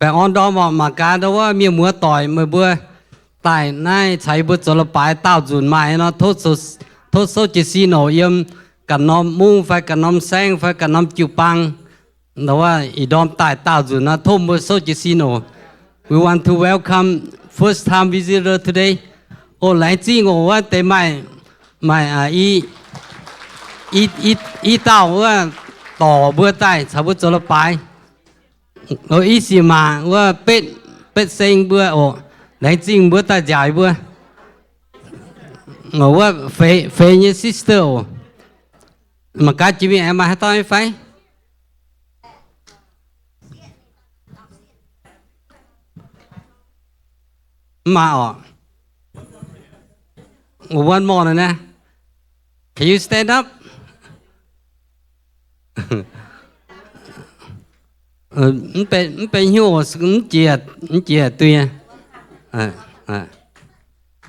bèn on đó mà cá đóว่ามีมัวต่อยมือบัวตายนายใช้บุตรจะละปลายเต้าจุนไม้เนาะทศจิซีโนเยี่ยมกันน้อมมุ่งไฟกันน้อมแสงไฟกันน้อมจิวปังแต่ว่าอีดอมตายเต้าจุนนะทุ่มบุตรจิซีโน we want to welcome first time visitor today โอ้หลายจริงโอ้ว่าแต่ไม่อีเต้าว่าต่อบัวใต้ชาวบุตรจะละปลายý gì màว่าเป็ดเซ็งเบื่อโอ้ไหนจริงเบื่อตาใหญ่เบื่อว่าเฟยเนี่ยซิสเตอร์โอ้มาการชีวิตแอมมาให้ต้อยไฟมาอ๋อ one more นะ can you stand upเป็นหิวเจียตัว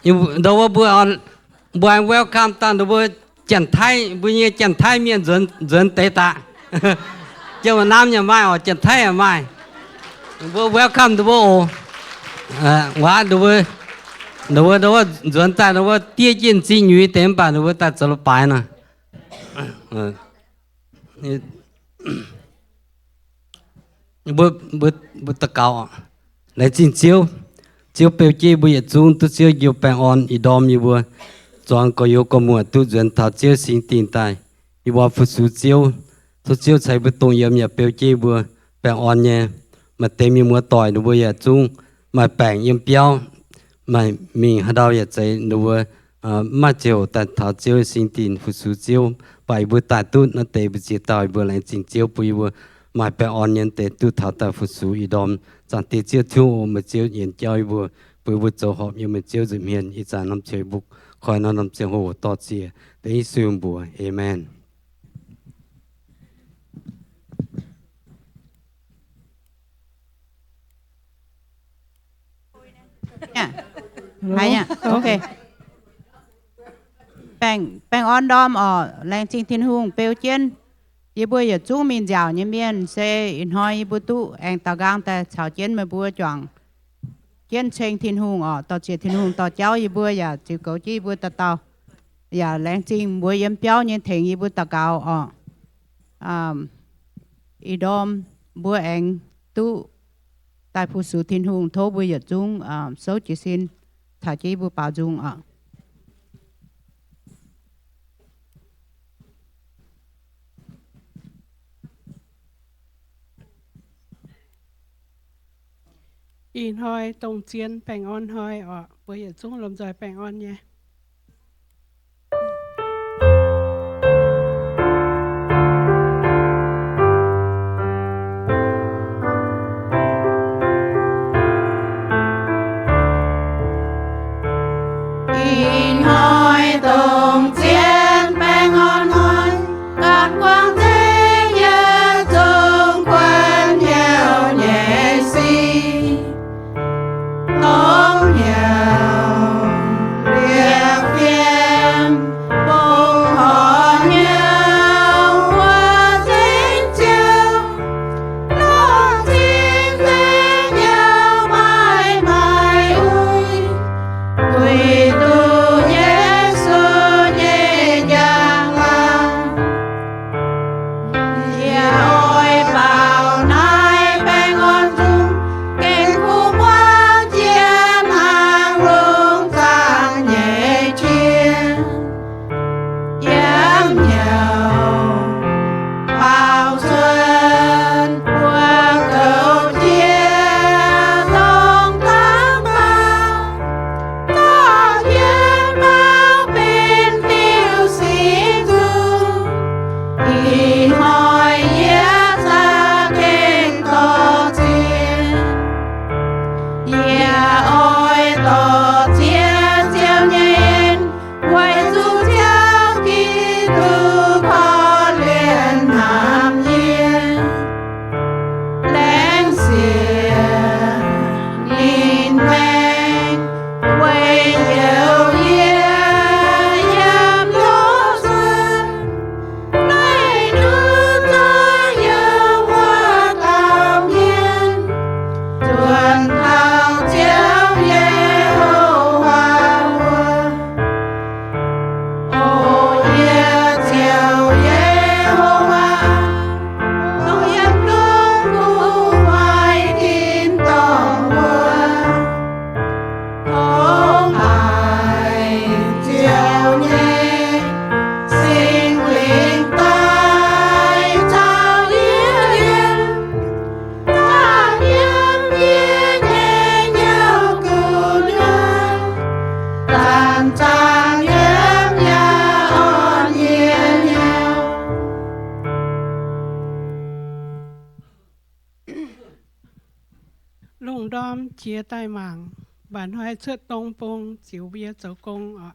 อยู่ดูว่าบัว welcome ตอนดูว่าจันไทยบัวเนี่ยจันไทยมีเดินเตะตาเจ้าน้ำยังไม่อ๋อจันไทยยังไม่บัว welcome ดูว่าโอ้ว่าดูว่าเดินตาดูว่าเตี้ยจินจีนอยู่เต็มป่ะดูว่าตาจะลบไปนะbữa ta cao lấy chín chiếu bèo chi bữa giờ chúng tôi chiếu nhiều bèn on ý đom như bữa chọn có yêu có mùa tu duyên thảo chiếu xin tiền tài ý bảo phụ sự chiếu tôi chiếu chạy bữa tông yếm nhà bèo chi bữa bèn on nhé mà tem như mùa tỏi nó bữa giờ chúng mà bèn yếm béo mà mình hà đào giờ chạy nó bữa mà chiếu tại thảo chiếu xin tiền phụ sự chiếu bài bữa tại tu nó tệ bữa chiếu tỏi bữa lại chín chiếu bữa mà bé on nhân tế tu thảo ta phụ sự ý đom chẳng tế chiếu thu mà chiếu yên chơi vừa cho họ nhưng mà chiếu dùm hiền ý trả năm chơi bục khỏi nó năm chơi hồ to chia để ý xuyên bùa amen hay nha ok bèn on đom ở làng trình thiên hùng bèo chiênยี่บัวอย่าจู้มินยาวเนี่ยเมียนเซอินหอยยี่บัวตู้แองตากางแต่ชาวเจียนมาบัวจวงเจียนเชงทินหงอ๋อต่อเจียนทินหงต่อเจ้ายี่บัวอย่าจิ๋วเกาจี้บัวตะเตาอย่าแรงจริงบัวเยี่ยมเปี้ยวเนี่ยถึงยี่บัวตะเกาอ๋ออีดอมบัวแองตู้ตายผู้สูทินหงโทบัวอย่าจุ้งโซจิซินถ่ายจี้บัวป่าจุ้งอ๋อin hoi tông chiến bèn on hoi ở bây giờ chúng làm rồi bèn on nha in hoi tông chiến bèn on hoi gạt quang thế nhớ thương quen nhiều nhẹ si tóm nhau lùng đom chia tai mảng bản hoài xuất tông bông chiếu bia cháu công ạ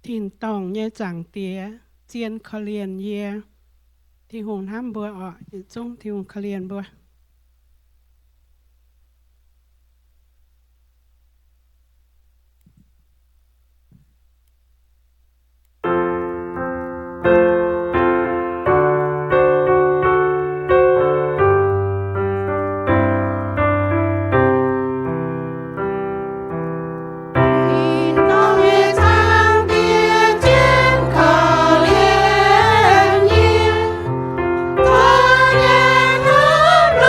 Thìn tòng nhé chẳng tía chiên khờ liền ye thì hùng ham bữa ọ chung thì hùng khờ liền bữa Hãy subscribe cho kênh Ghiền Mì Gõ để không bỏ lỡ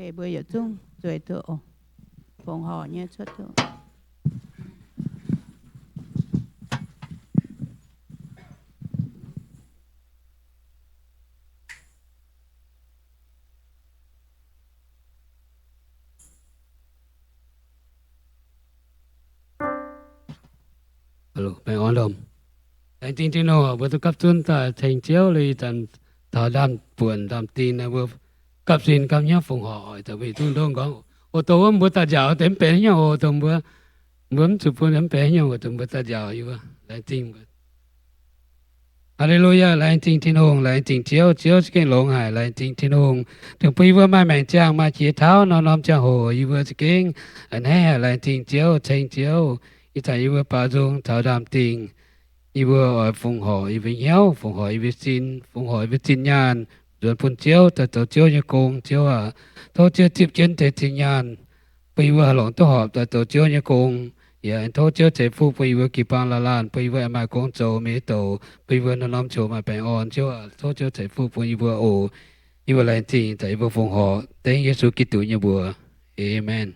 kể bữa giờ chung rồi tự phòng họ nhé xuất tự Alo, bạn ổn không? Anh tin tin nào, bữa tôi cấp tuân ta thành chiếu li tận thọ đam buồn đam tin là bữa cấp xin cấp nhớ phụng họ, tại vì tôi đâu có ô tô bữa ta giàu tém bé nhau ô tô bữa chụp bữa tém bé nhau ô tô bữa ta giàu như vậy, lại tin bữa. Hallelujah, lại tin tin hùng, lại tin chiếu chiếu cái lồng hải, lại tin tin hùng. Đừng bây vừa mai mèn trang mai chỉ tháo nó nằm trang hồ, như vừa cái anh hè lại tin chiếu thành chiếu, ít tại như vừa bà dung thọ đam tin. Y vừa ở phụng hỏi y với nhau phụng hỏi với xin nhàn rồi phun chiếu tại tổ chiếu như cùng chiếu à tổ chiếu tiếp chân tại xin nhàn bây vừa lòng tổ họp tại tổ chiếu như cùng ya tổ chiếu tại phụ bây vừa kỳ bằng là lan bây vừa mà cũng châu mấy tổ bây vừa nó làm châu mà bèn on chiếu à tổ chiếu tại phụ bây vừa ổ y vừa lại tin tại vừa phụng họ tên Giêsu Kitô như vừa amen.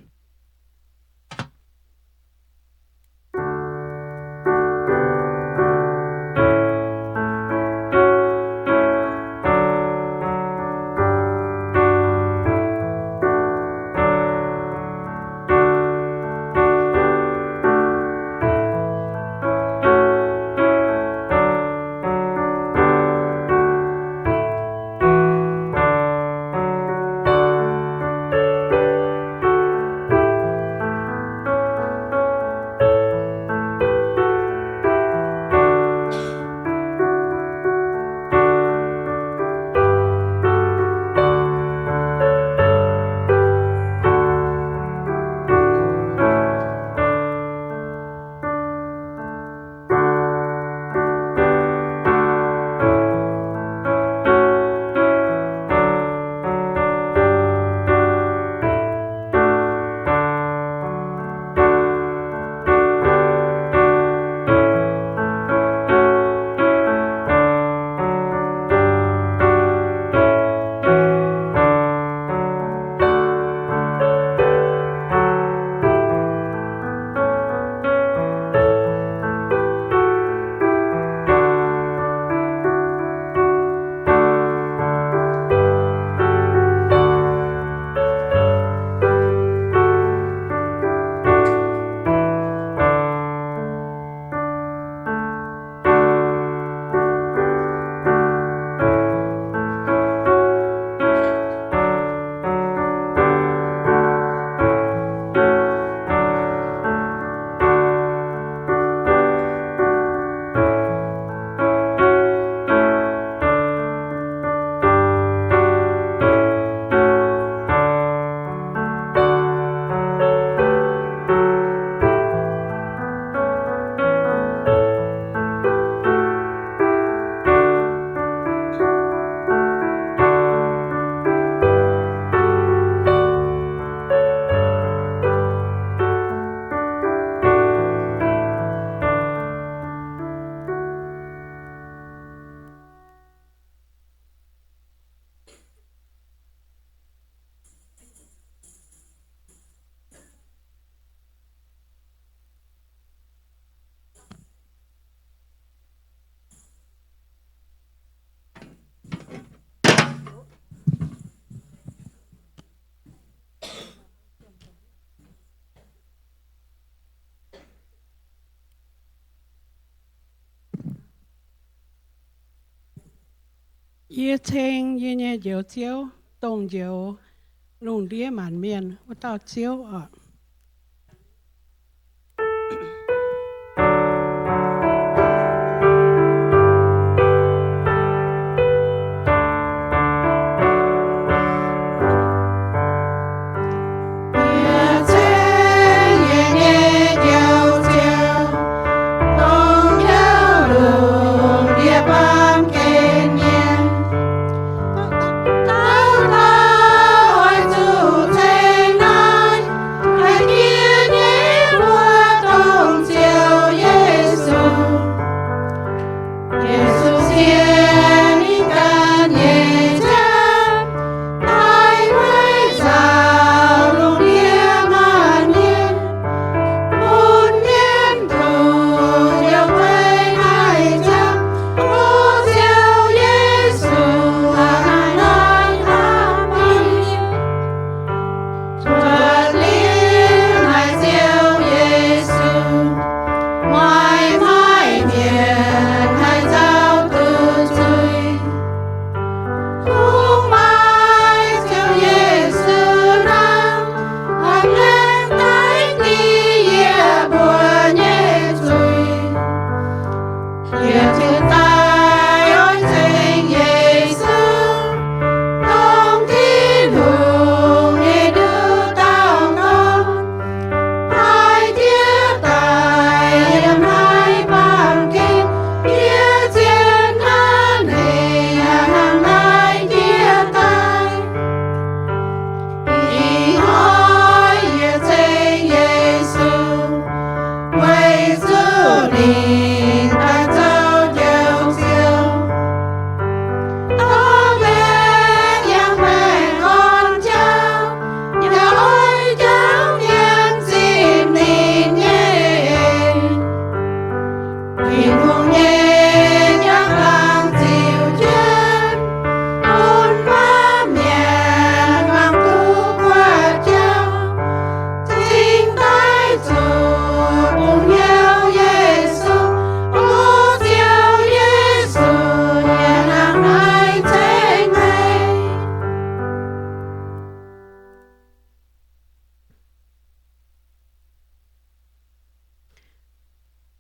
Ye chênh ye nhẹ diệu chiếu tông diệu lùng đĩa màn miền của tao chiếu ở Hãy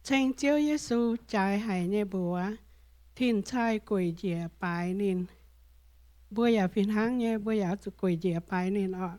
Tranh chiếu Giêsu trái hải nhẹ bùa Thìn trai quỷ dịa bái nín Bùa giả phiền háng nhé bùa giả quỷ dịa bái nín ọ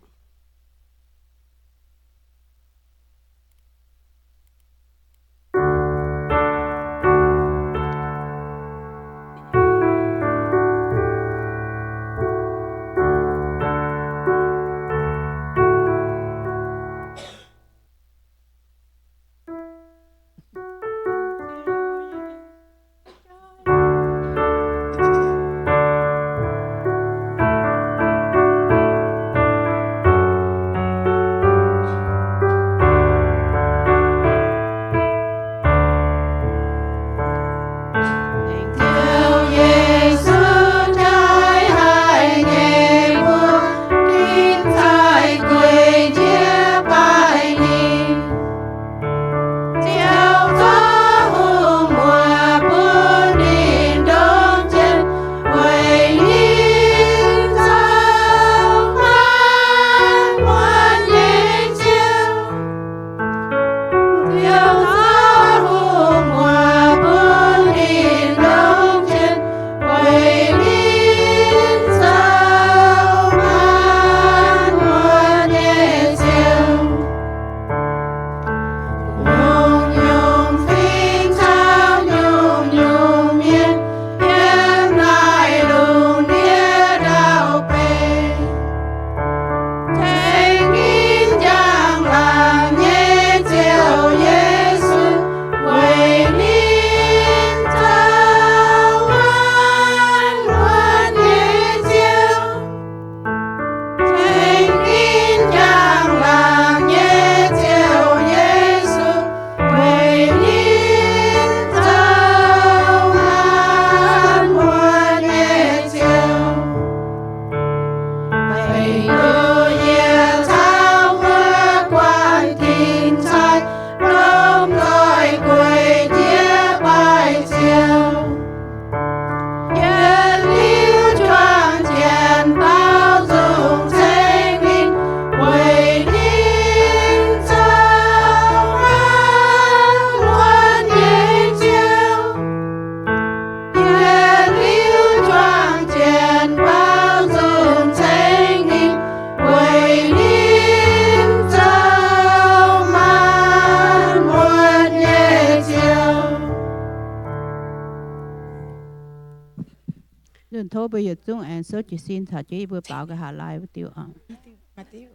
Đừng thô bây giờ chúng em số chỉ xin thả chỉ vừa bảo cái hà lai với tiêu ạ. Matthew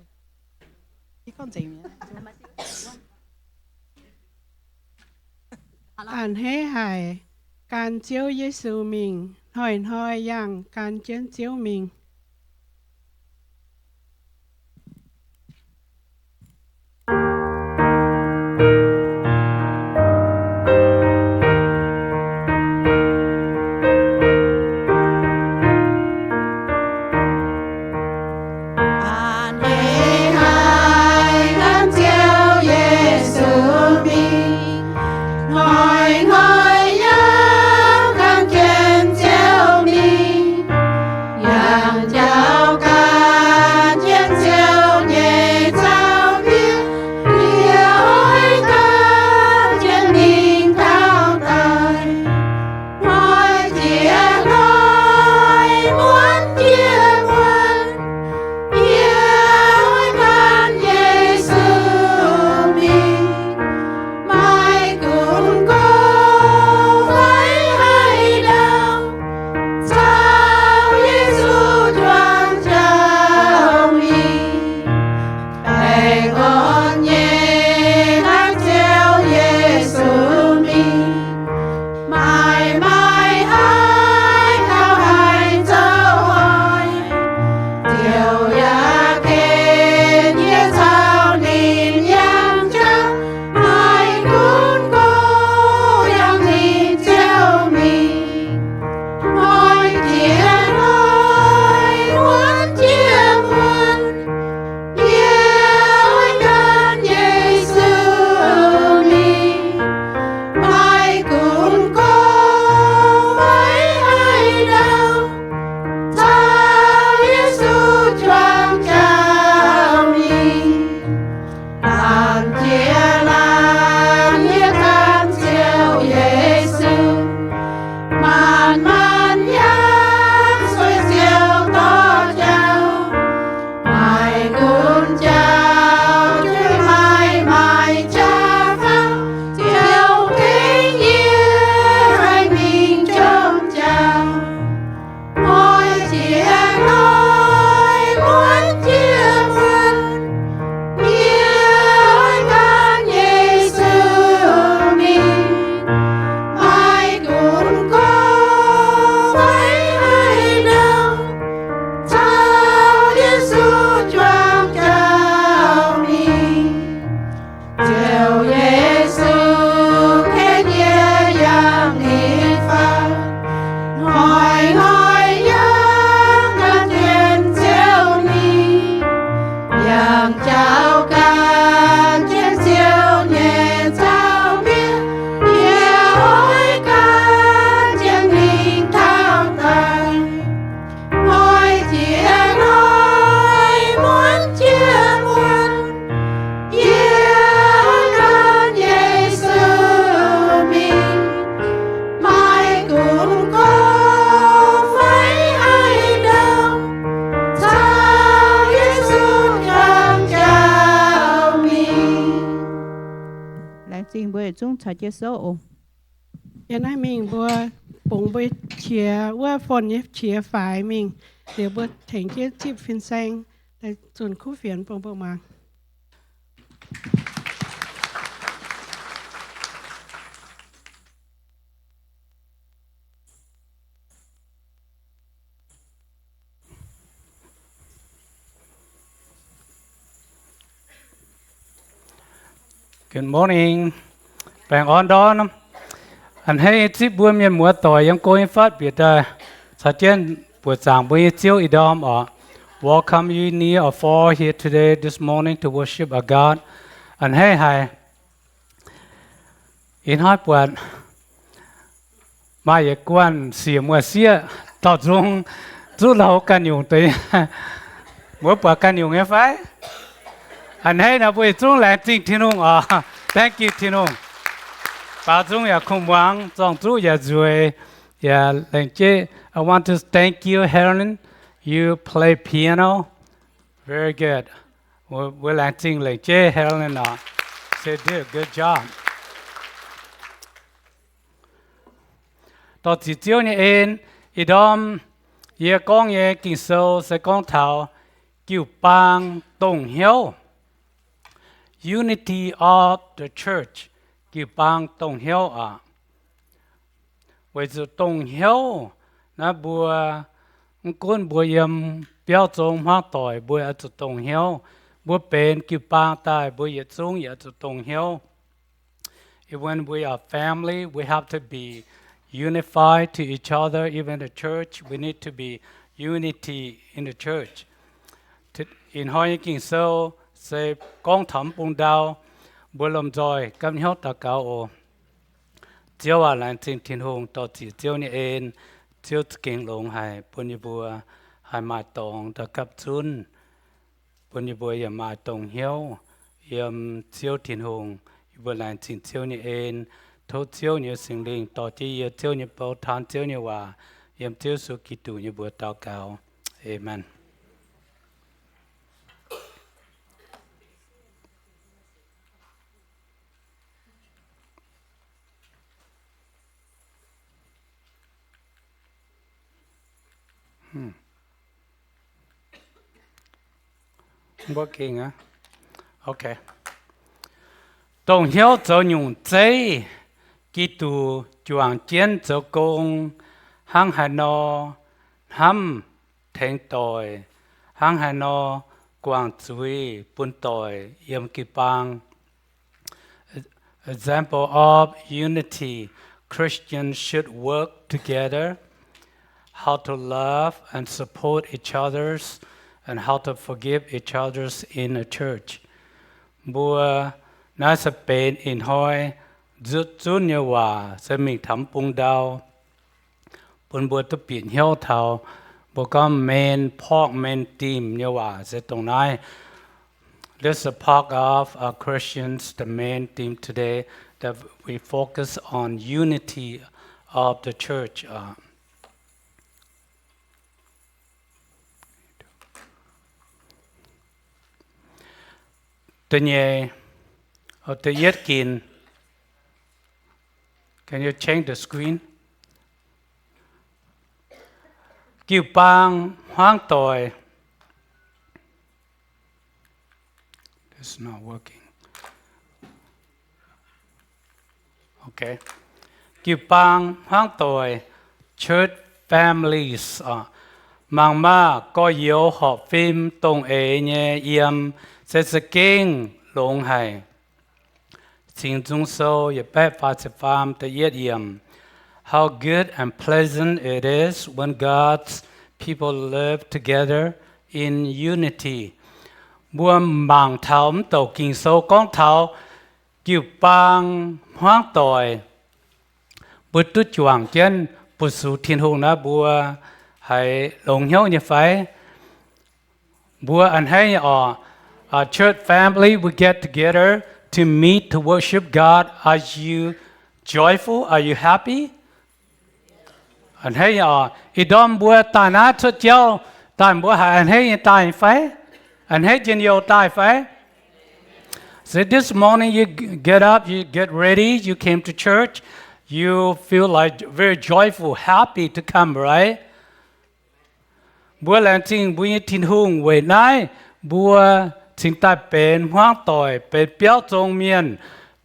Ý con gì nhỉ? An hế hải Can chiếu Giêsu mình Hỏi hỏi yang can chiến chiếu mình Yang chung chào chế số yên ai mình bữa bụng bữa chiaว่าฝนเนี่ยเชียฝ่ายมิงเดี๋ยวบทถึงที่จิบฟินแซงแต่ส่วนคู่เฟียนปงประมาณ Good morning. Bạn on đó nó. Anh hay tiếp buổi miền mùa tỏi yang cố phát biệt sa chen buổi sáng buổi chiều idom ở welcome you near or far here today this morning to worship our God. Anh hay hay in hai buổi mai quan xỉa mùa xỉa tạo dung chú lâu can dùng tới mỗi buổi can dùng nghe phải. Anh hay là buổi trung lại chính thiên hùng thank you thiên hùng. Bà trung ya không vắng, trong chú ya rồi ya lên chế. I want to thank you Helen. You play piano, very good. We're lại chính lên chế Helen say did a good job. Đó chỉ chiếu như em, idom ya con ya kinh sâu sẽ con thảo kêu bang đồng hiếu. Unity of the church. Kêu bang đồng hiếu Vì dù đồng hiếu nó bùa con bùa yếm biểu dông hóa tỏi bùa ở dù đồng hiếu bùa bên kêu bang tai bùa yết dông ở dù đồng hiếu. When we are family, we have to be unified to each other. Even the church, we need to be unity in the church. In Hoa Kinh Sâu, say con thẩm bông đào bữa làm rồi cam nhóc ta cao ô chiếu à lại trên thiên hùng tao chỉ chiếu như em chiếu kinh lồng hay bữa như bữa hay mai tòng ta cấp chun bữa như bữa yếm mai tòng hiếu yếm chiếu thiên hùng bữa lại trên chiếu như em thâu chiếu như sinh linh tao chỉ chiếu như bảo thán chiếu như hòa yếm chiếu số kỳ tụ như bữa tao cao amen. Working, huh? Okay. Đồng hiếu cho nhung dây, kỹ tù chuang chiến cho công, hăng hà nô, hâm, thèn tòi, hăng hà nô, quang chuối, bún tòi, yếm kỳ bang. Example of unity, Christians should work together, how to love and support each other's, and how to forgive each other in a church. Bùa nó sẽ bên in hoi rút rút như hòa sẽ mình thắm bông đau. Bùn bùa tôi biển hiếu thảo bùa có main pork main team như hòa sẽ tổng này. This is a part of our Christians, the main theme today, that we focus on unity of the church. Can you change the screen? Kêu bang hoang tỏi. It's not working. Okay. Kêu bang hoang tỏi. Church families. Mang ma có yếu học phim tông ế nhé yếm. Sẽ sẽ kinh lông hài. Xin dung sâu yếp bếp phát sẽ phàm tới yết yếm. How good and pleasant it is when God's people live together in unity. Buông mạng thảo tàu kinh sâu con thảo kiều bang hoang tỏi. Bữa tút chuang chân bữa sủ thiên hùng na bùa hay lông hiếu như phải. Bùa anh hay ở our church family, we get together to meet to worship God. Are you joyful? Are you happy? Anh thấy idom bữa ta na cho cháu, ta bữa anh thấy ta phải, anh thấy trên yêu ta phải. So this morning you get up, you get ready, you came to church, you feel like very joyful, happy to come, right? Bữa làng trình bữa thiên hùng về nãy bữa trình tại bên hoang tỏi bên béo trong miền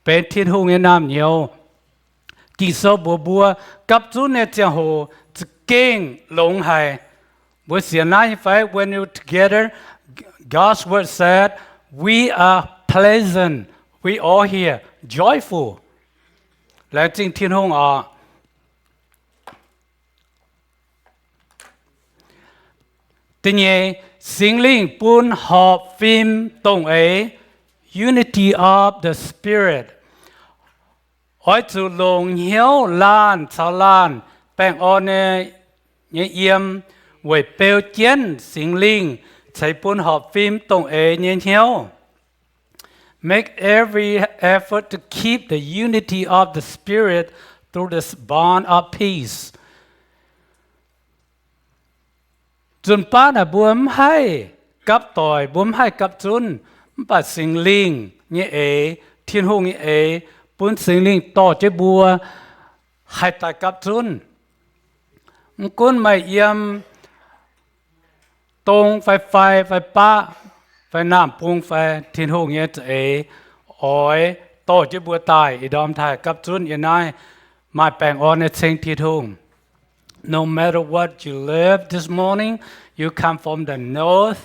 bên thiên hùng ở nam nhiều kỳ sau bữa cấp chú này chẳng hồ chỉ kinh lông hay bữa sáng nay phải when you together God's word said we are pleasant we all here joyful làng trình thiên hùng Tuy nhiên, sinh linh buôn họp phim tổng ấy Unity of the Spirit. Ôi chủ lồng hiếu lan, chào lan, bèn ôn nhé yếm, với bèo chiến sinh linh, chạy buôn họp phim tổng ấy nhé hiếu. Make every effort to keep the unity of the Spirit through this bond of peace. Chun pa na buông hay cấp tỏi buông hay cấp chun bà sinh linh như ấy thiên hùng như ấy buông sinh linh tỏ chế bùa hay tại cấp chun con mày yếm tông phải pa phải nam buông phải thiên hùng như ấy ỏi tỏ chế bùa tài ý đom thải cấp chun như này mà bèn on it sinh thiên hùng. No matter what you live this morning, you come from the north,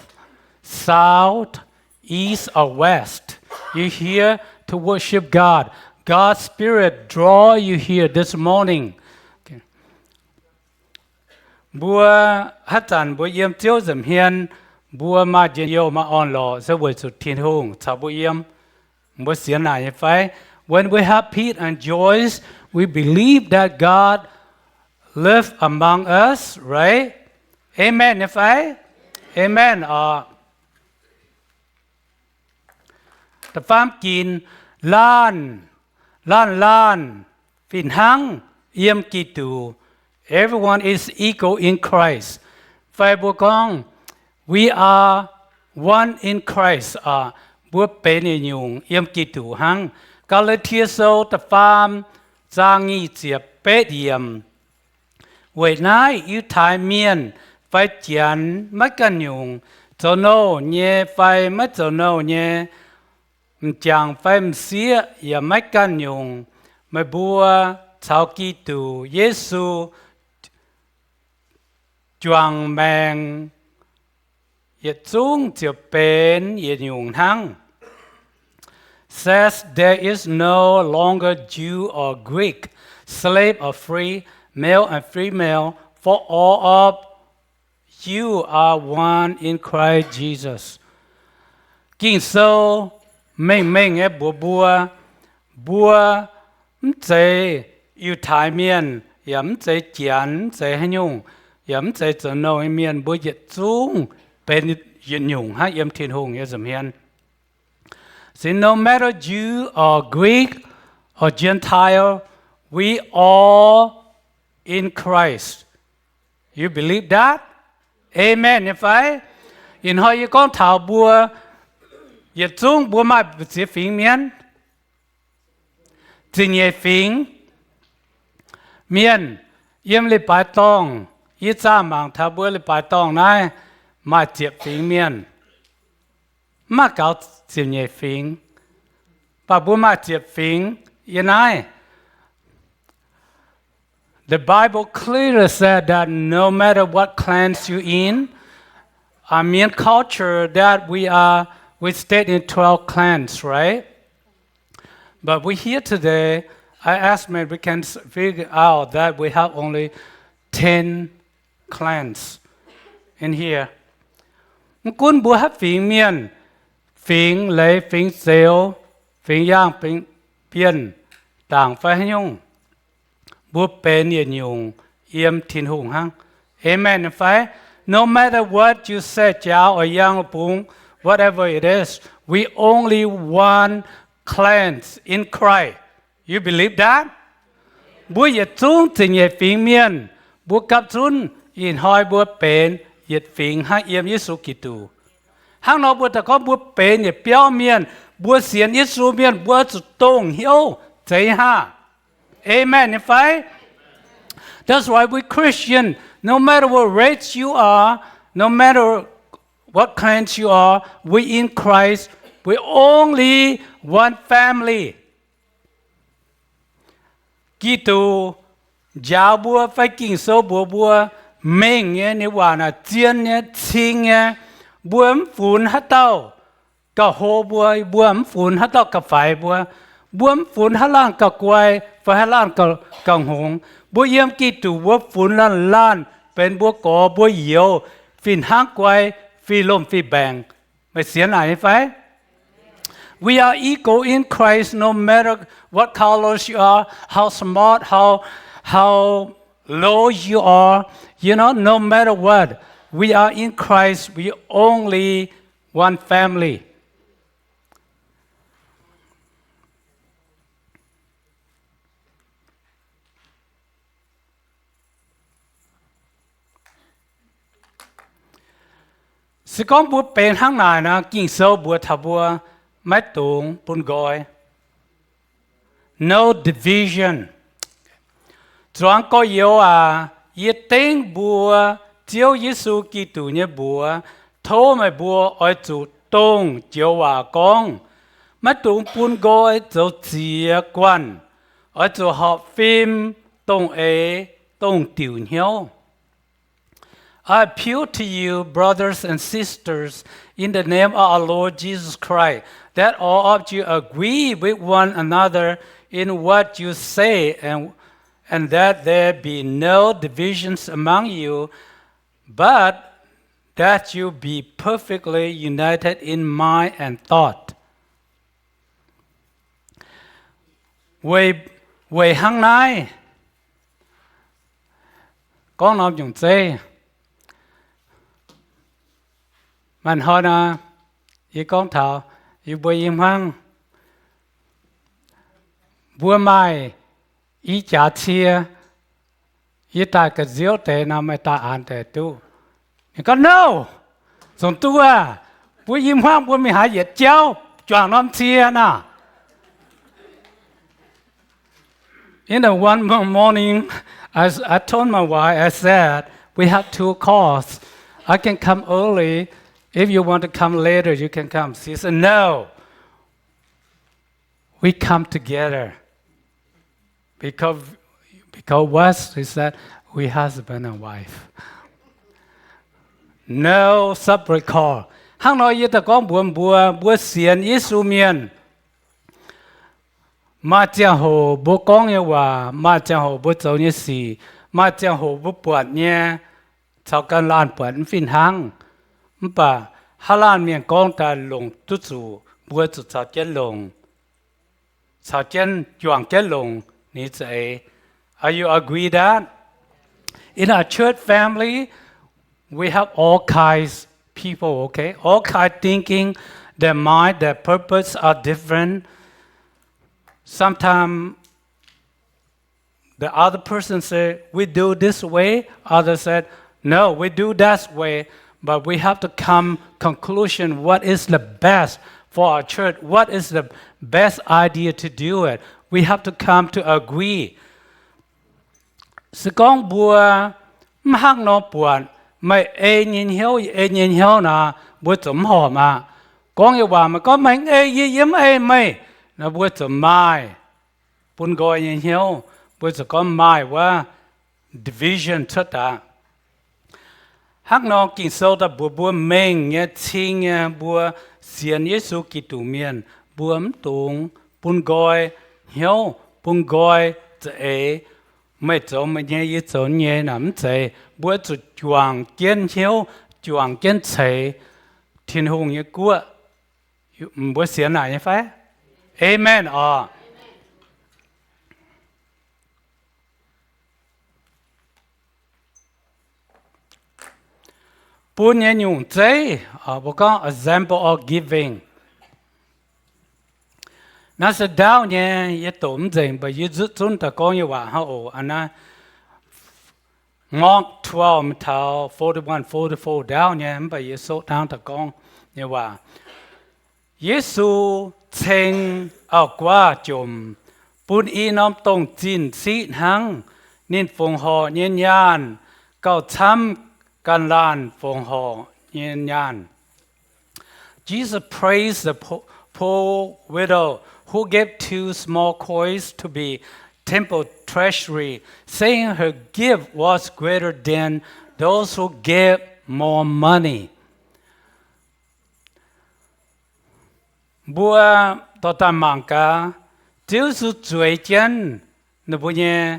south, east, or west. You're here to worship God. God's Spirit draw you here this morning. Okay. Bùa hát chẳng bùa yếm chiếu dầm hiền, bùa mà dễ yêu mà on lò sẽ với sự thiên hùng. Chào bùa yếm, bùa xiên này như phải. When we have peace and joys, we believe that God live among us, right? Amen, if I? Amen. The farm kin lan, fin hang, yem kitu. Everyone is equal in Christ. Phai bua kong, we are one in Christ. Bua pe ni nhung, yem kitu hang. Galatia so the farm, zang yi jia pe yem. Vậy nãy yêu thái miền phải chán mất căn nhung cho nó nhẹ phải mất cho nó nhẹ chẳng phải xía ya mất căn nhung mà bùa chào Kitô Giêsu choàng mang ya chung chiều bên ya nhung hăng says there is no longer Jew or Greek, slave or free, male and female, for all of you are one in Christ Jesus. Kinh sâu mình ấy bùa chế yêu thái miền yếm chế chán chế hay nhung yếm chế trở nâu miền bùa dịch chung bên dịch nhung ha yếm thiên hùng yếm dầm hiền. So no matter Jew or Greek or Gentile, we all in Christ. You believe that? Amen. If I in how you con thảo bùa yết chung bùa mai chỉ phím miên chỉ nhẹ phím miên yếm lì bài tông yết cha mang thảo bùa lì bài tông này mà chỉ phím miên mà cáo chỉ nhẹ phím bà bùa mà chỉ phím yên này. The Bible clearly said that no matter what clans you're in, Armenian culture that we stayed in 12 clans, right? But we here today, I asked me, we can figure out that we have only 10 clans in here. Kun bùa hát phím miền, phím lấy phím xéo, phím giang, phím biên, tảng phải nhung. Bùa bên yên nhung, yếm thiên hùng hăng. Amen. Phải. No matter what you say, chào or young or bung, whatever it is, we only one clans in Christ. You believe that? Bùa yết chung thì nhẹ phím miền, bùa cặp chung yên hỏi bùa bên yết phím hăng yếm Giêsu Kitô. Hăng nó bùa ta có bùa bên yết béo miền, bữa xiên ít số miền bữa chủ tông hiếu thấy ha amen if I that's why we Christian no matter what race you are no matter what kind you are we in Christ we only one family Kitô giáo bùa phải kinh số bùa mình nhé nếuว่านะเจียนเนี่ยชิงเนี่ยบัวฝุ่นฮัตเต้าก็โหบัวฝุ่นฮัตเต้ากับไฟบัวฝุ่นฮัตล่างกับกวยไฟฮัตล่างกับหงบัวเยี่ยมกี่ตัวบัวฝุ่นล้านเป็นบัวก่อบัวเหี่ยวฟินห้างกวยฟีลมฟีแบงไม่เสียไหนไฟWe are equal in Christ no matter what colors you are, how smart, how low you are, you know, no matter what. We are in Christ, we only one family. Sự con bùa bền hàng này na kinh sâu bùa thà bùa máy tùng bùn gọi. No division. Choáng có yếu yi tên bùa chiếu Giêsu Kitô nhé bùa thô mày bùa ở chủ tông chiếu con. Máy tùng bùn gọi chỗ chia quan ở chỗ học phim tông tông tiểu hiếu. I appeal to you, brothers and sisters, in the name of our Lord Jesus Christ, that all of you agree with one another in what you say, and that there be no divisions among you, but that you be perfectly united in mind and thought. Về hàng nay, con nói dùng chê. Mình hỏi là ý con thảo ý bùi im hăng bùa mai ý trả chia ý ta cái diếu tệ nào mà ta ăn tệ tu ý con no xong tu bùi im hăng bùi mình hãy dệt cháu chọn nó chia nè. In the one morning I told my wife I said we have 2 cars I can come early. If you want to come later, you can come. She said, no. We come together. Because what? She said, we husband and wife. No separate car. Hang nói như ta có bùa xiên ý su miền. Mà chẳng hồ bố con như hòa, mà chẳng hồ bố cháu như xì, mà chẳng hồ bố bọt nhé, cháu cần lan bọt phim hăng. Bà Hà Lan miền con ta lồng tu chủ bùa chủ chào chén lồng chào chén chuang chén lồng ní vậy. Are you agree that? In our church family, we have all kinds people, okay? All kind thinking, their mind, their purpose are different. Sometimes the other person say, we do this way. Others said, no, we do that way. But we have to come conclusion what is the best for our church, what is the best idea to do it. We have to come to agree. Sự con bùa mắc nó buồn mày nhìn hiếu na bùa chấm hò mà con yêu bà mà có mình yếm mày nó bùa chấm mai bùn gọi nhìn hiếu bùa chấm con mai quá division chất à. Hắc nó kinh sâu ta bùa mình nghe chiên nghe bùa xiên Giêsu Kitô miền bùa tung bùn gọi hiếu bùn gọi dễ mấy chỗ mấy nghe ý chỗ nghe nắm dễ bùa chủ chuang kiến hiếu chuang kiến chế thiên hùng như cua bùa xiên này như phải amen Bùn nhé nhung chế, bố con example of giving. Nó sẽ đau nhé, yết tổn dành bởi yết dứt chúng ta có như vậy hậu, anh á ngọt 12 thảo 41, 44 đau nhé, bởi yết số thang ta con như vậy. Giêsu chênh ở qua chùm bún y nom tông chín xị hăng nên phùng họ nhiên nhàn cầu chăm can lan phùng họ nhiên nhàn. Jesus praised the poor widow who gave 2 small coins to be temple treasury, saying her gift was greater than those who gave more money. Bua to ta mang ca, chiếu su chuối chân, nó bua nhé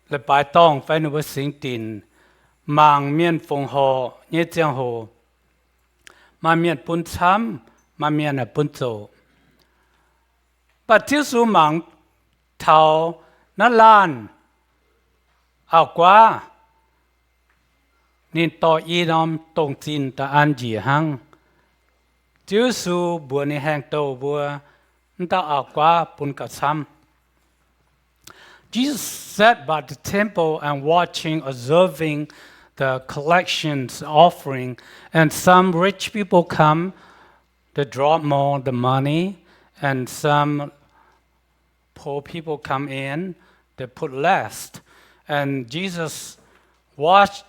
là bài tông phải nó bua sinh tin, mang miên phong hồ nhé giang hồ, mà miên bún chăm, mà miên là bún dầu. Bà chiếu su mang thảo nó lan, ảo quá, nên to y nom tông tin ta an gì hăng. Chiếu su bùa ni hàng tàu bùa ta ảo quá bún cả xăm. Jesus sat by the temple and watching, observing the collections, offering, and some rich people come, they drop more the money, and some poor people come in, they put less. And Jesus watched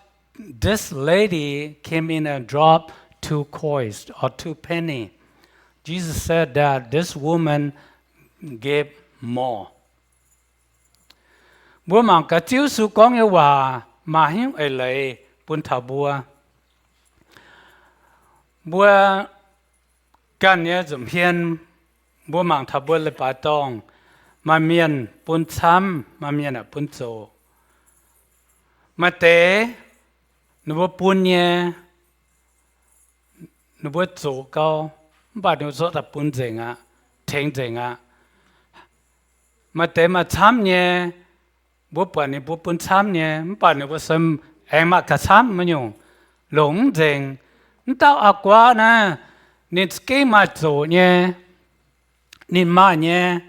this lady came in and dropped 2 coins or 2 penny. Jesus said that this woman gave more. Bữa mà cả chiếu su con yêu hòa mà hiếu ấy lấy bún thảo bùa. Bữa can nhớ dùm hiên bữa mà thảo bùa lấy bà tông mà miền bún chăm mà miền là bún dầu. Mà tế nó bữa bún nhé nó bữa dầu cao bà nó rất là bún dình á thèn dình á. Mà tế mà chăm nhé bố bà này bố bún chăm nhé, bà này bố xâm em mà cả chăm mà nhung, lủng dình, tao ác quá nè, nên cái mà dỗ nhé, nên mà nhé,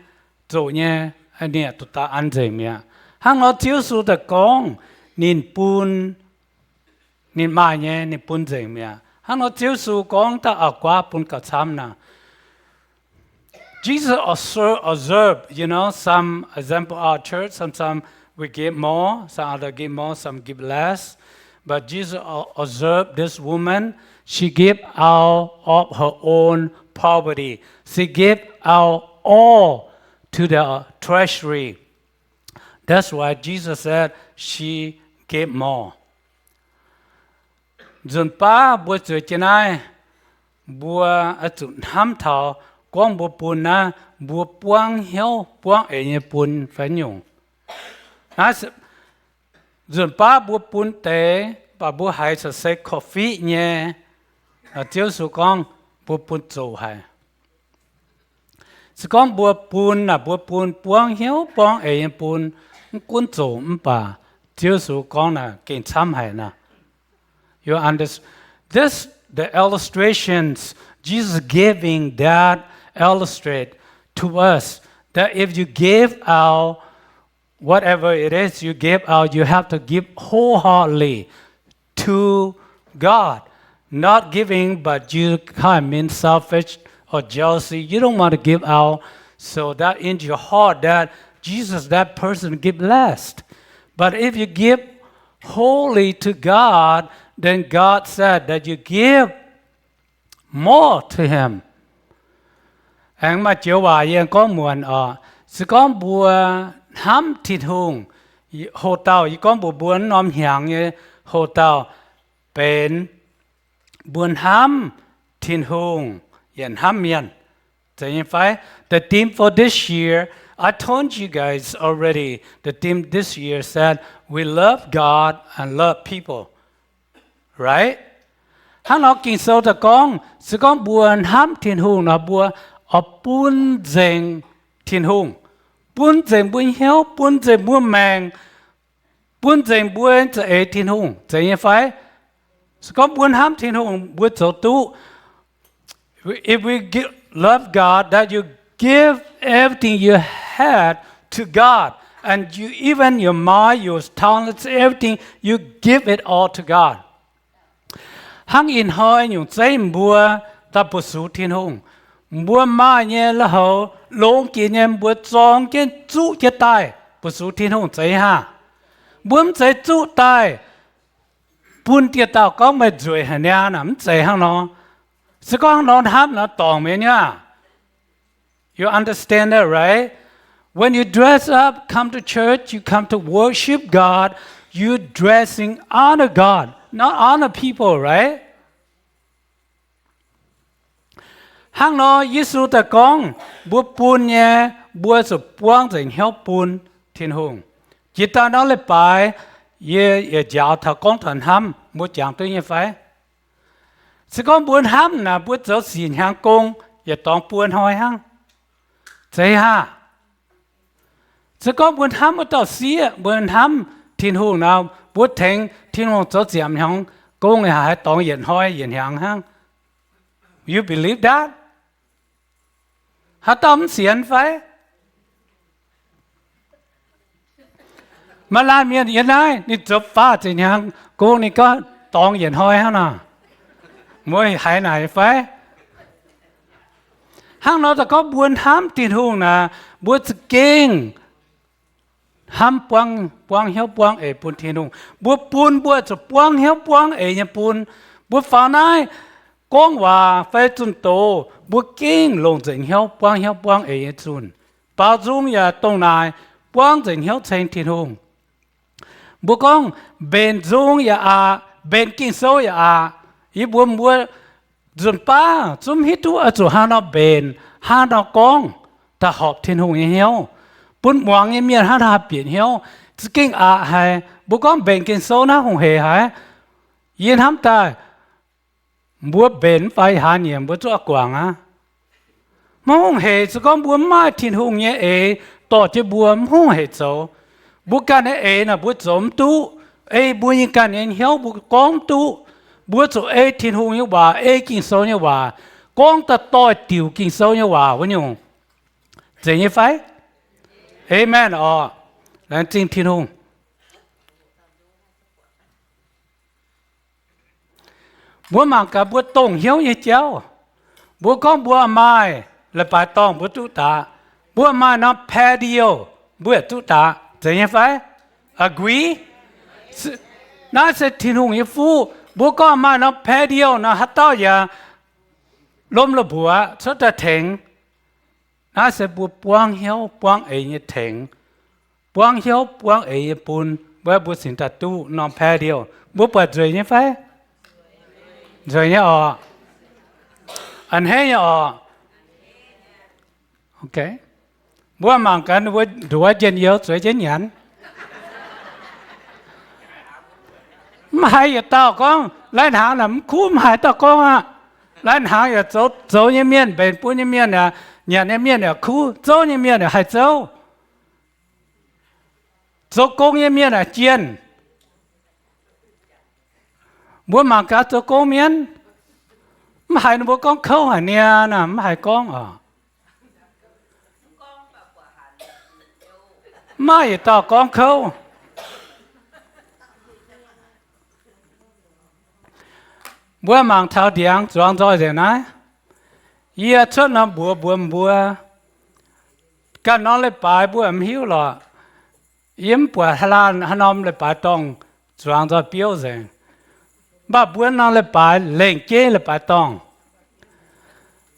dỗ nhé, anh nhé tụi ta ăn dình nhé, hàng nó chiếu số ta con, nên bún, nên mà nhé, nên bún dình nhé, hàng nó chiếu số con ta ác quá bún cả chăm nè. Jesus observed, some example our church, some we give more, some other give more, some give less. But Jesus observed this woman, she gave out of her own poverty. She gave out all to the treasury. That's why Jesus said she gave more. Dùn pa bùa chuối chân ai, bùa ở chỗ ham thảo, quang bùa bùn na, bùa buông hiếu, buông ấy như bùn phải nhung. Dùn ba bùa bún tế, bà bùa hay sẽ say coffee nhé, chiếu số con bùa bún dầu hay. Sự con bùa bún là bùa bún buông hiếu, buông ấy như bún, cuốn dầu bà, chiếu số con là kinh chăm hay nè. You understand? The illustrations Jesus giving that illustrate to us that if you give out whatever it is you give out, you have to give wholeheartedly to God. Not giving, but you kind of mean selfish or jealousy. You don't want to give out so that in your heart that Jesus, that person, give less. But if you give wholly to God, then God said that you give more to Him. Anh mà chiều hòa yên có muộn sự con bùa hám thịt hùng, hồ tàu y con bùa buồn nóm hiang như hồ tàu bên buồn hám thịt hùng, yên hám miên. So in fact, the theme for this year, I told you guys already, the theme this year said, we love God and love people. Right? Hắn nói kinh sâu ta con, sự con buồn hám thịt hùng là bùa ở bún dình thịt hùng. Bún dình bún hiếu, bún dình bún mèng, bún dình bún cho ấy thịt hùng. Vậy như phải, sự con bún hám thịt hùng bún cho tu. If we love God, that you give everything you had to God, and you even your mind, your talents, everything, you give it all to God. Hăng in hơi nhung cháy mùa ta bù sú thiên hùng. บัวมาเนี่ยแล้วเขาลงกินเนี่ยบัวจองกินจุจะตายปุสุที่ห้องใจฮะบัวใจจุตายปุ่นเตียตาก็ไม่จ่วยหันเนี่ยนะมันใจห้างนอสก็ห้างนอนห้ามนะตองเมียเนี่ย you understand that right when you dress up come to church you come to worship God you dressing honor God not honor people right ห้างนอยิสุตะกองบัวปูนเนี่ยบัวสุดปวงจะเหี่ยวปูนทิ้งหงจิตตาน้องเลยไปเย่ยาวถ้ากองถันห้ำบัวจางตัวยังไฟสกองบัวห้ำนะบัวจะสีหางกงอย่าต้องปวนหอยห้างใจฮะสกองบัวห้ำบัวต่อเสียบัวห้ำทิ้งหงนะบัวแทงทิ้งหงจะเสียมหางกงเลยหายต้องเหยียดหอยเหยียดหางห้าง you believe thatหาต้มเสียนไฟมาลานเมียนยันไงนี่จบฟ้าจีนังกูนี่ก็ตองเหยียนห้อยฮะน่ะมวยหายไหนไฟห้างเราแต่ก็บวนห้ามตีทุ่งนะบวนสเก่งห้ามปวงเหี้ยวปวงปูนตีทุ่งบวนปูนบวนจะปวงเหี้ยวปวงเนี่ยปูนบวนฟ้าไหนก้องว่าไฟจุนโตบัวเก่งลงจะเหี่ยวปวงจุนป่าจุงอย่าตรงนายปวงจะเหี่ยวเชงทิ้งหงบัวก้องเบนจุงอย่าเบนกิ่งโซอย่าอีบัวจุนป้าจุมฮิตุจุฮานอเบนฮานอกองถ้าหอบทิ้งหงเหี่ยวปุ่นหวังเมียนฮาราเปลี่ยนเหี่ยวจะเก่งให้บัวก้องเบนกิ่งโซนะหงเหให้ยินทำตายบัวเบนไฟหาเนี่ยบัวจ้ากวางมองเหตุสก็บัวมาทิ้งหงเนี่ยต่อจะบัวมองเหตุโซบัวกันนะบัวจมตู้บัวยังกันเหี่ยวบัวกองตู้บัวจะทิ้งหงเนี่ยว่ากินโซเนี่ยว่ากองตะต่อติวกินโซเนี่ยว่าวันยงเจียไฟเอเมนแล้วจริงทิ้งหงบัวมังกับบัวตงเหี่ยวยี่เจ้าบัวก้องบัวไม้และปลายตองบัวตุตาบัวไม้น้ำแพเดียวบัวตุตาจะยังไง agree น่าจะทิ้งหงยี่ฟูบัวก้องไม้น้ำแพเดียวนะฮัตต้าอย่าล้มระบัวสุดจะถึงน่าจะบัวปวงเหี่ยวปวงยี่ถึงปวงเหี่ยวปวงยี่ปูนบัวบัวสินตาตู้น้ำแพเดียวบัวเปิดใจยังไงrồi nhé anh hết nhé ok bữa mang cái bữa đuổi trên yếu rồi trên nhẫn mai tao con lấy hàng làm cú mai tao con lấy hàng giờ chỗ như miên bên bún như miên nè nhà như miên nè cú chỗ như miên nè hay chỗ công như miên nè chiên bữa mà cả chỗ con miến mà hai bữa con khâu hả nè nè mà hai con mà vậy tao con khâu bữa mang tháo điang choang rồi rồi này ia chốt nó bữa cái nó lại bài bữa em hiểu rồi yếm bữa hà lan hà nom lại bài tông choang rồi biểu rồi bà buồn nó là bài lên kế là bài tông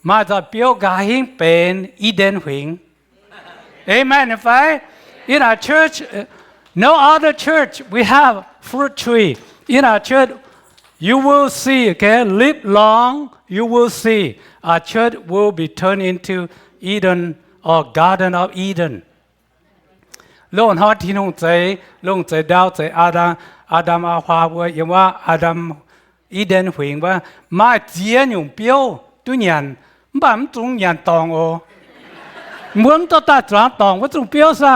mà cho biểu gà hình bên Eden Huỳnh amen phải in our church no other church we have fruit tree in our church you will see okay live long you will see our church will be turned into Eden or Garden of Eden โลกฮอดที่นุ่งใจลงใจดาวใจอาดัมอาควาว่าอย่างว่าอาดัมอีเดนหงว่ามาเจียนอยู่เปียวตุยันบ้านจงยันตองโอเหมือนตัวตาจางตองว่าจงเปียวซะ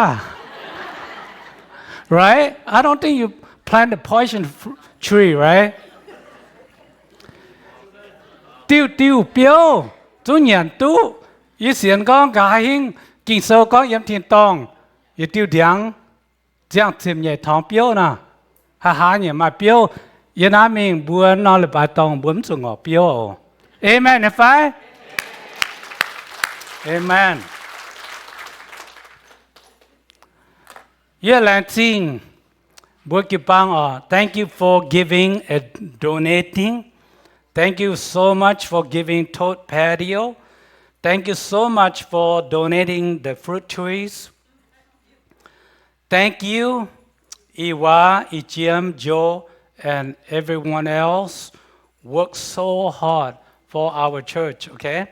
right I don't think you plant a poison tree right ติ้วเปียวตุยันตู้ยี่เสียนก้องกาหิงกิ่งโซก้องยำเทียนตองยี่ติ้วเดียง这样子也糖标呢，哈也嘛标，越南面不拿了把当不做我标，amen 呢？ Amen. Yeah, Lansing, thank you for giving and donating. Thank you so much for giving Toad Patio. Thank you so much for donating the fruit trees. Thank you, Iwa, Ichiam, Joe, and everyone else worked so hard for our church, okay?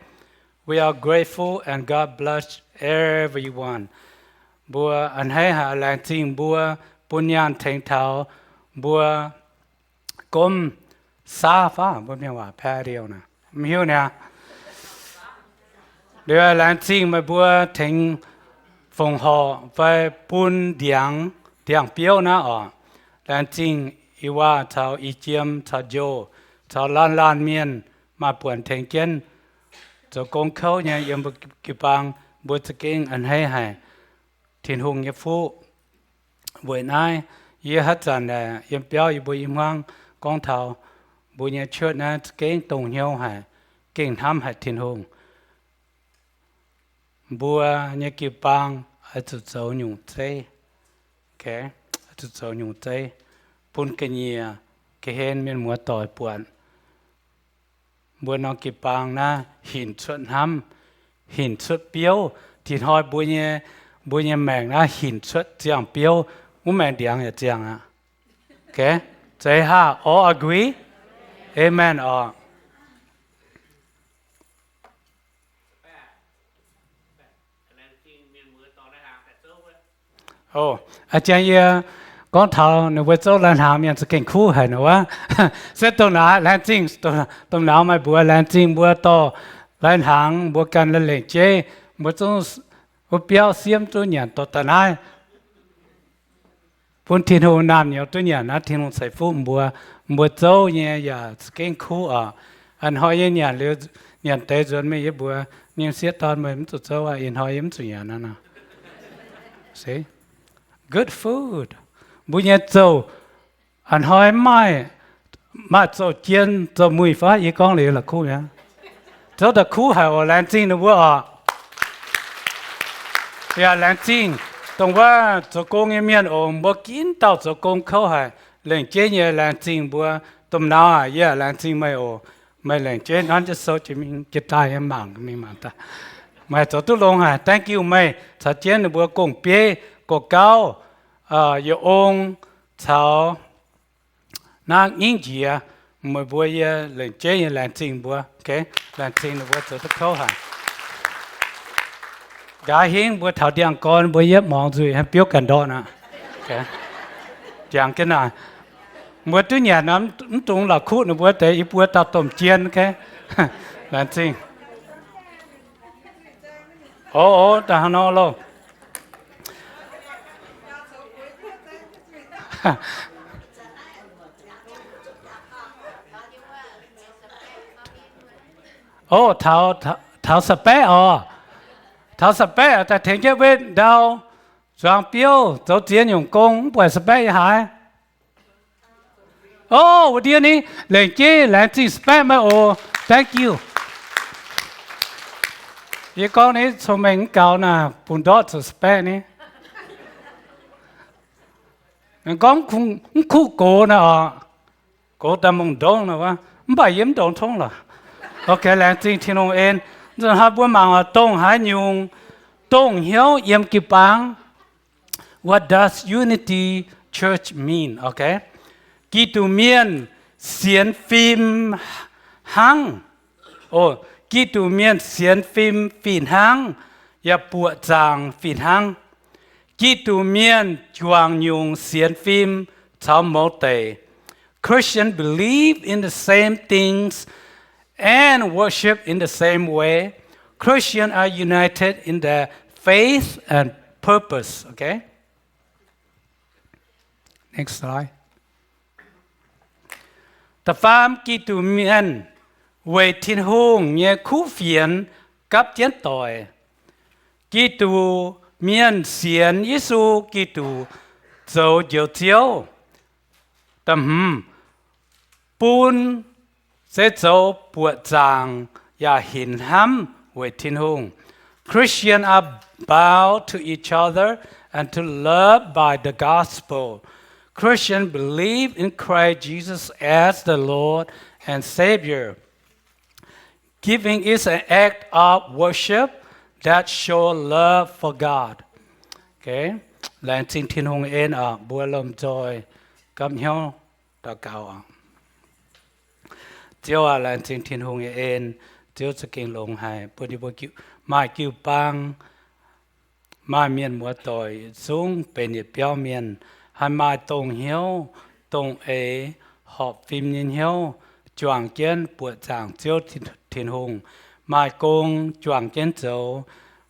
We are grateful and God bless everyone. Bua anh hay hạ làng tin bua punyan thành thảo bua gom sa phá bua miêu hòa patio nè miêu nè đưa làng tin mà bua thành phòng họ phải pun diang piao na ở làng tin iwa thảo ichiam thảo jo thảo lan miên mà buồn thành kiến cho công khâu nha yếm kịp bang bua tự kinh anh hay thiên hùng nghiệp phụ buổi nay ye hát dần là yếm béo y buổi im hoang con thảo buổi nhà chợ na kinh tùng nhau hải kinh tham hải thiên hùng bùa nhà kịp bang ở chỗ dấu nhung tây ok ở chỗ dấu nhung tây bún cái nhia cái hên miền múa tỏi buồn bùa nó kịp bang na hình xuất ham hình xuất béo thì hỏi buổi nhà mèn na hình xuất giang béo muốn mèn điang là giang à ok vậy ha all agree amen all anh chàng con thảo nếu với chỗ lần hàng miền sẽ kinh khu hay nữa sẽ tàu nào lần chính tàu nào mà bữa lần chính bữa to lần hàng bữa cần lần lệ chế bữa chỗ bữa béo xiêm chỗ nhà to tận ai bốn thiên hồ nam nhiều chỗ nhà nó thiên hồ sai phụ bữa chỗ nhà nhà kinh khu anh hỏi nhà liệu nhà tây chuẩn mấy bữa nhà sẽ toàn mấy chỗ chỗ anh hỏi em chỗ nhà nó see good food bữa nhà châu anh hỏi mai mà châu chiên châu mùi phá ý con liền là khu nhá châu đã khu hay ở Lan Trinh nữa ya Lan Trinh tổng qua châu công em miền ổn bữa kín tàu châu công khâu hay lên chế nhà Lan Trinh bữa tôm nào ya Lan Trinh mai ổn mai lên chế anhจะsố chỉ mình cái tai em mảng ta mai châu tu long hay thank you mai sao chế bữa công bia có cao有翁草那英语啊，没不也冷接也冷静不？OK， 冷静的我做得口哈。家兴不头点干不也忙住，还表กัน多呢。OK， 这样个呢，我对年นั้นตรงหลักคู่นะบัวแต่อีบัวตัดต้มเจียน OK， 冷静。哦，但係孬咯。thảo sập bé thảo sập bé tại thành cái bên đâu Doang Piao dấu tiền dùng công bởi sập bé hả oh what dear ni lên chế lên chỉ sập bé mà thank you vậy con này số mình cao nè bún đót sập bé ni con cũng khu cổ nè cổ ta mong đông nè vâng bài yếm đông thông là ok là chính thiên ông em rồi hai bữa mà đông hai nhung đông hiểu yếm kịp bang what does unity church mean ok kỹ tu miên xiên phim hăng kỹ tu miên xiên phim phìn hăng ya bùa giang phìn hăng kỹ tu miên chuang nhung xiên phim chao mẫu tề Christians believe in the same things and worship in the same way. Christians are united in their faith and purpose. Okay. Next slide. The farm kỹ tu miên về thiên hùng nhé khu phiền cấp chiến tội kỹ tu miên xiên Giêsu kỹ tu dấu diệu chiếu tâm bún sẽ dấu bùa giang và hình hâm về thiên hùng Christians are bound to each other and to love by the gospel. Christians believe in Christ Jesus as the Lord and Savior. Giving is an act of worship that shows love for God. Okay. Làng Trinh Thiên Hùng Ên ở Bùa Lông Rồi Cầm Nhau Đào Cao ạ. Chiều à làng Trinh Thiên Hùng Ên chiều sẽ kinh lông hài bùa đi bùa kiêu mai kiêu bang mai miền mùa tội xuống bên nhiệt béo miền hai mai tông hiếu tông ế họp phim nhìn hiếu choàng kiến bùa giảng chiều Thiên Hùng mai công choàng kiến dấu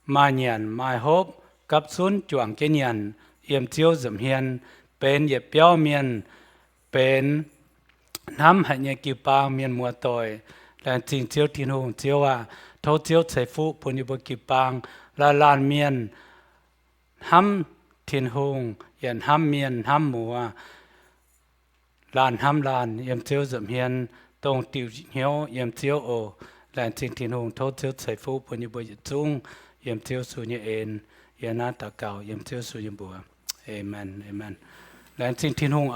mai nhàn mai hốp cấp xuống choàng kiến nhàn yếm chiếu dầm hiền bên nhiệt béo miền bên nắm hạnh nhiệt kiêu bang miền mùa tội làng Trinh chiếu Thiên Hùng chiếu à thâu chiếu chạy phụ bùn như bùa kiêu bang là làn miền hăm Thiên Hùng yên hăm miền hăm mùa làn hăm làn yếm chiếu dầm hiền tông tiểu hiếu yếm chiếu ổ làng Trinh Thiên Hùng thâu chiếu chạy phụ bùn như bùa chung yếm chiếu su như ên yên nát tạ cầu yếm chiếu su như bùa Amen Amen làng Trinh Thiên Hùng